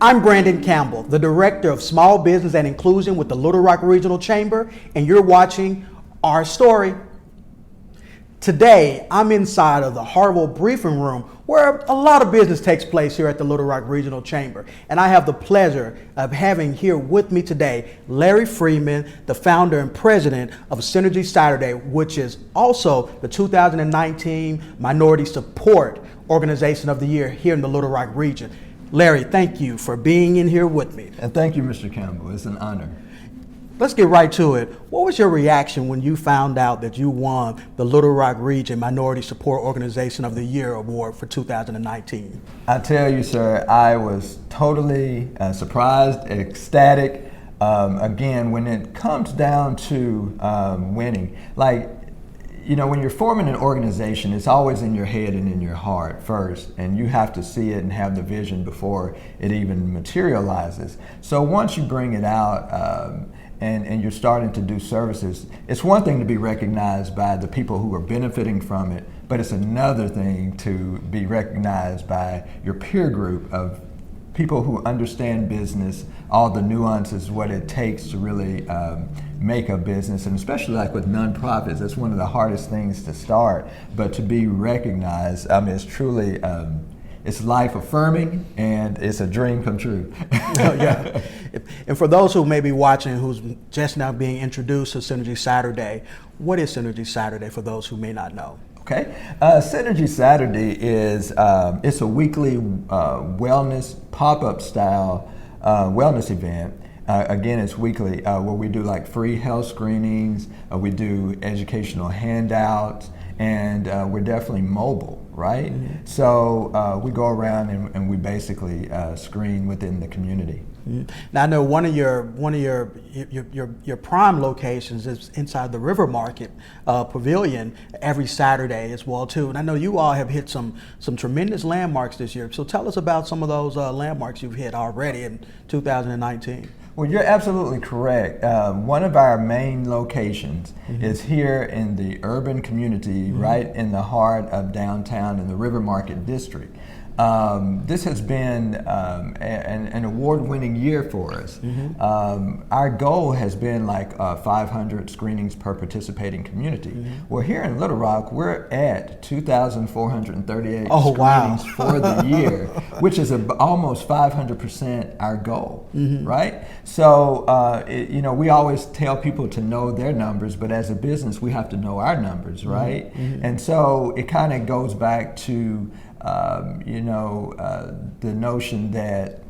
I'm Brandon Campbell, the Director of Small Business and Inclusion with the Little Rock Regional Chamber, and you're watching Our Story. Today, I'm inside of the Harville briefing room where a lot of business takes place here at the Little Rock Regional Chamber. And I have the pleasure of having here with me today Larry Freeman, the founder and president of Synergy Saturday, which is also the 2019 Minority Support Organization of the Year here in the Little Rock region. Larry, thank you for being in here with me. And thank you, Mr. Campbell. It's an honor. Let's get right to it. What was your reaction when you found out that you won the Little Rock Region Minority Support Organization of the Year Award for 2019? I tell you, sir, I was totally surprised, ecstatic. Again, when it comes down to winning, when you're forming an organization, it's always in your head and in your heart first, and you have to see it and have the vision before it even materializes. So once you bring it out, and you're starting to do services, it's one thing to be recognized by the people who are benefiting from it, but it's another thing to be recognized by your peer group of people who understand business, all the nuances, what it takes to really make a business, and especially like with nonprofits, that's one of the hardest things to start, but to be recognized, it's truly, it's life affirming, and it's a dream come true. Yeah. And for those who may be watching who's just now being introduced to Synergy Saturday, what is Synergy Saturday for those who may not know? Okay, Synergy Saturday is it's a weekly wellness pop-up style wellness event. Again, it's weekly where we do like free health screenings, we do educational handouts, and we're definitely mobile, right? Mm-hmm. So we go around and we basically screen within the community. Mm-hmm. Now I know one of your prime locations is inside the River Market Pavilion every Saturday as well too. And I know you all have hit some tremendous landmarks this year. So tell us about some of those landmarks you've hit already in 2019. Well, you're absolutely correct. One of our main locations is here in the urban community, right in the heart of downtown in the River Market District. This has been an award-winning year for us. Our goal has been like 500 screenings per participating community. Well, here in Little Rock, we're at 2,438 screenings for the year, which is almost 500% our goal, right? So, we always tell people to know their numbers, but as a business, we have to know our numbers, right? And so it kind of goes back to the notion that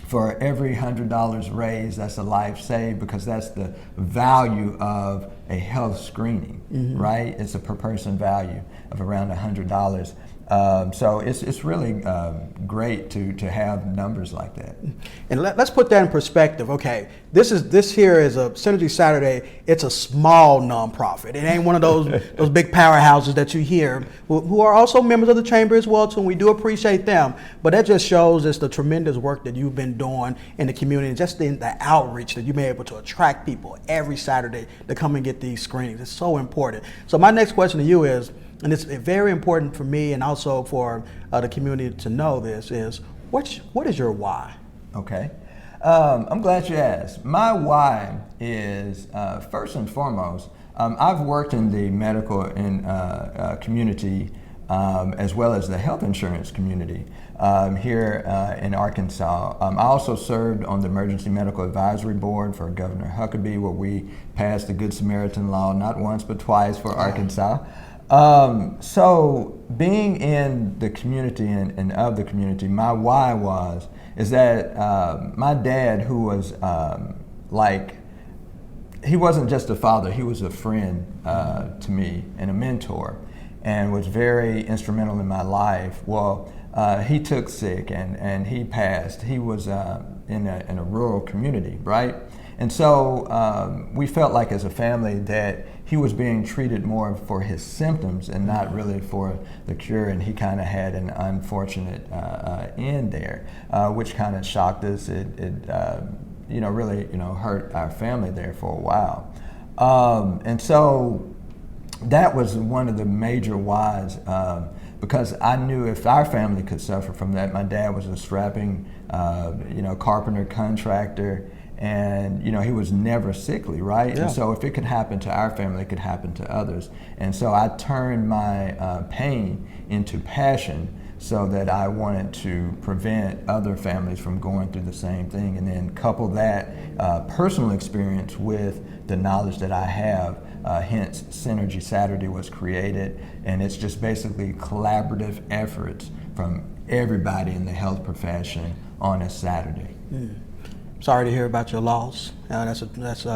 for every $100 raised, that's a life saved, because that's the value of a health screening, right? It's a per person value of around $100. So it's really great to have numbers like that. And let's put that in perspective. Okay, this here is a Synergy Saturday. It's a small nonprofit. It ain't one of those big powerhouses that you hear, who are also members of the chamber as well too. And we do appreciate them. But that just shows us the tremendous work that you've been doing in the community, and just in the outreach that you've been able to attract people every Saturday to come and get these screenings. It's so important. So my next question to you is, and it's very important for me and also for the community to know this, is what is your why? Okay. I'm glad you asked. My why is, first and foremost, I've worked in the medical and community as well as the health insurance community here in Arkansas. I also served on the Emergency Medical Advisory Board for Governor Huckabee, where we passed the Good Samaritan law not once but twice for Arkansas. So being in the community and of the community, my why is that my dad, who was he wasn't just a father, he was a friend to me and a mentor, and was very instrumental in my life. Well, he took sick and he passed. He was in a rural community, right? And so we felt like as a family that he was being treated more for his symptoms and not really for the cure, and he kind of had an unfortunate end there, which kind of shocked us. It really hurt our family there for a while. And so that was one of the major whys, because I knew if our family could suffer from that. My dad was a strapping, carpenter contractor, and he was never sickly, right? Yeah. And so if it could happen to our family, it could happen to others. And so I turned my pain into passion, so that I wanted to prevent other families from going through the same thing, and then couple that personal experience with the knowledge that I have. Hence, Synergy Saturday was created, and it's just basically collaborative efforts from everybody in the health profession on a Saturday. Sorry to hear about your loss. That's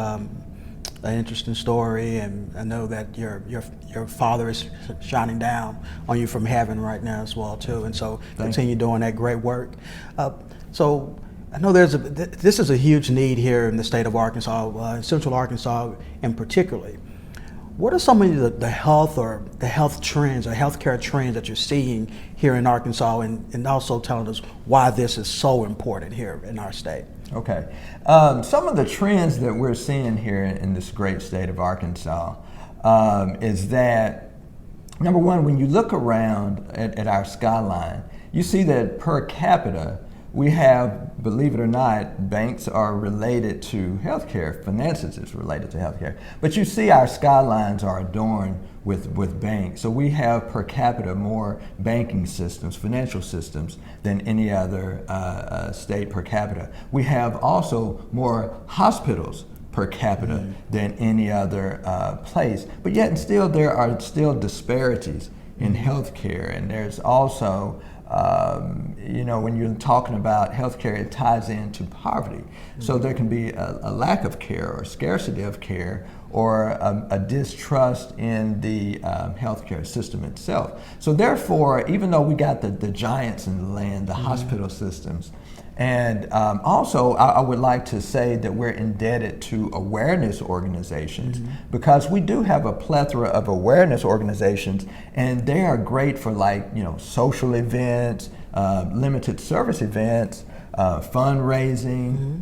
an interesting story, and I know that your father is shining down on you from heaven right now as well too. And so continue doing that great work. So I know this is a huge need here in the state of Arkansas, Central Arkansas in particularly. What are some of the health trends or healthcare trends that you're seeing here in Arkansas, and also telling us why this is so important here in our state? Okay. Some of the trends that we're seeing here in this great state of Arkansas is that, number one, when you look around at our skyline, you see that per capita, we have, believe it or not, banks are related to healthcare. Finances is related to healthcare. But you see our skylines are adorned with banks. So we have per capita more banking systems, financial systems, than any other state per capita. We have also more hospitals per capita than any other place. But yet and still there are still disparities in healthcare, and there's also when you're talking about healthcare, it ties into poverty. So there can be a lack of care or scarcity of care, or a distrust in the healthcare system itself. So therefore, even though we got the giants in the land, the hospital systems, and also I would like to say that we're indebted to awareness organizations, because we do have a plethora of awareness organizations, and they are great for social events, limited service events, fundraising,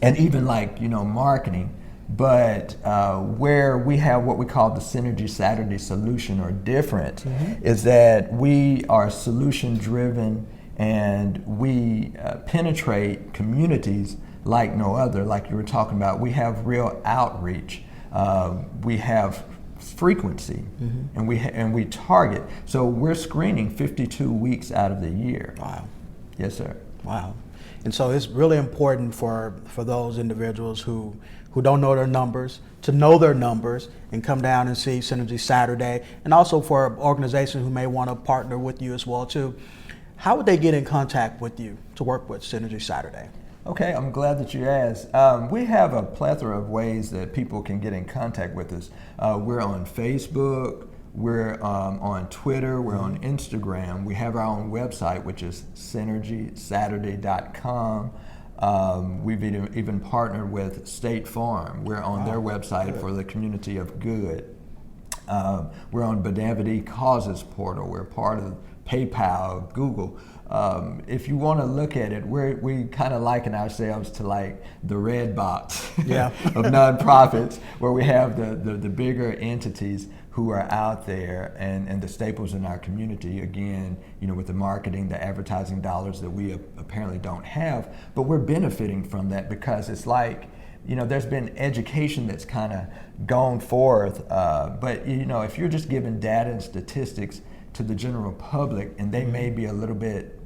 and even marketing. But where we have what we call the Synergy Saturday solution or difference is that we are solution driven, and we penetrate communities like no other. Like you were talking about, we have real outreach, we have frequency, and we target. So we're screening 52 weeks out of the year. Wow. Yes, sir. Wow. And so it's really important for those individuals who don't know their numbers to know their numbers and come down and see Synergy Saturday, and also for organizations who may want to partner with you as well too. How would they get in contact with you to work with Synergy Saturday? Okay, I'm glad that you asked. We have a plethora of ways that people can get in contact with us. We're on Facebook, we're on Twitter, we're on Instagram. We have our own website, which is synergysaturday.com. We've even partnered with State Farm. We're on their website for the community of good. We're on Benevolent Causes portal. We're part of PayPal, Google. If you want to look at it, we kind of liken ourselves to like the red box of nonprofits, where we have the bigger entities who are out there and the staples in our community, again, with the marketing, the advertising dollars that we apparently don't have, but we're benefiting from that, because it's like, there's been education that's kind of gone forth, but if you're just giving data and statistics to the general public, and they may be a little bit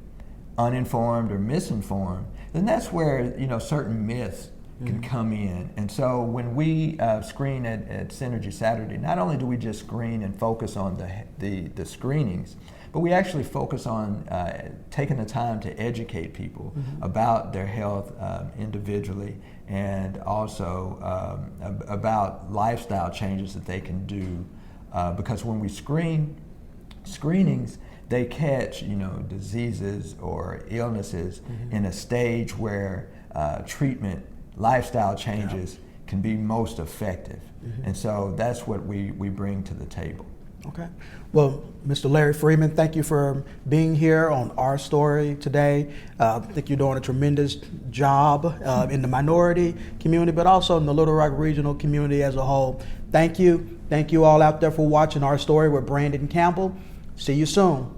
uninformed or misinformed, then that's where certain myths can come in. And so when we screen at Synergy Saturday, not only do we just screen and focus on the screenings, but we actually focus on taking the time to educate people about their health individually, and also about lifestyle changes that they can do, because when we screenings, they catch diseases or illnesses in a stage where treatment, lifestyle changes can be most effective. And so that's what we bring to the table. Okay. Well, Mr. Larry Freeman, thank you for being here on Our Story today. I think you're doing a tremendous job in the minority community, but also in the Little Rock regional community as a whole. Thank you. Thank you all out there for watching our story with Brandon Campbell. See you soon.